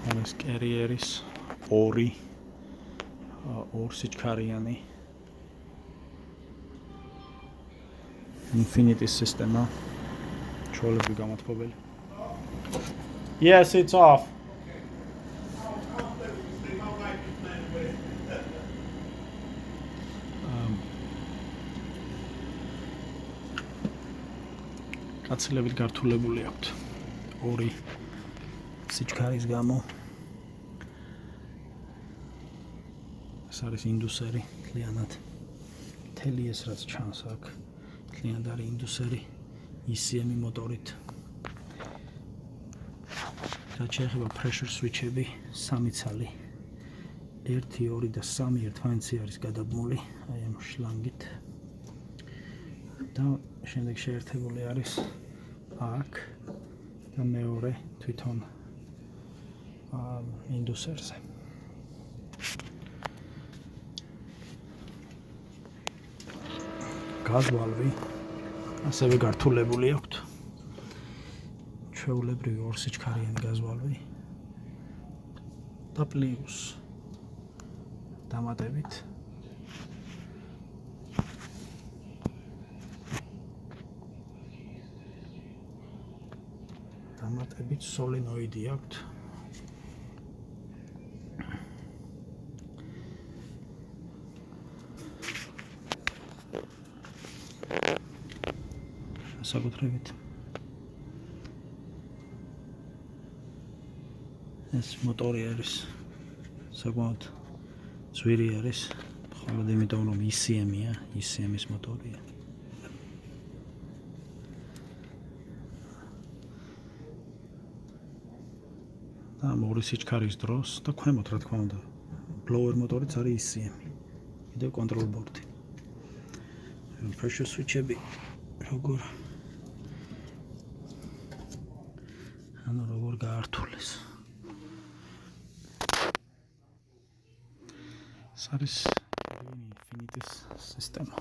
არის კერიერის ორი სიჩქარიანი Infinity's სისტემა ჩვეულებრივი გამოთქმელი. Yes, it's off. კაცილებით გართულებული აქვთ ორი სიჩქარის გამო. ეს არის ინდუსერი, მთლიანად მთელი ეს რაც ჩანს აქ, მთლიანად არის ინდუსერი ECM მოტორით. რაც შეეხება pressure switch-ები, 3 ცალი 1, 2 და 3 ერთმანეთში არის გადაბმული აი ამ შლანგით. და შემდეგ შეერთებული არის აქ და მეორე თვითონ ინდუსერზე. გაზვალვი ასევე გართულებული აქვთ. ჩვეულებრივი ორ სიჩქარიანი გაზვალვი და პლუს დამატებით სოლენოიდი აქვთ. საკუთრებით ეს მოტორი არის საკმაოდ ძვირი არის, მხოლოდ იმიტომ რომ ECM-ია, ECM-ის მოტორია. და ორი სიჩქარის დროს და ქვემოთ რა თქმა უნდა blower მოტორიც არის ECM-ი. კიდევ control board-ი. pressure switch-ები როგორ გაართულეს. ეს არის Infinity's სისტემა.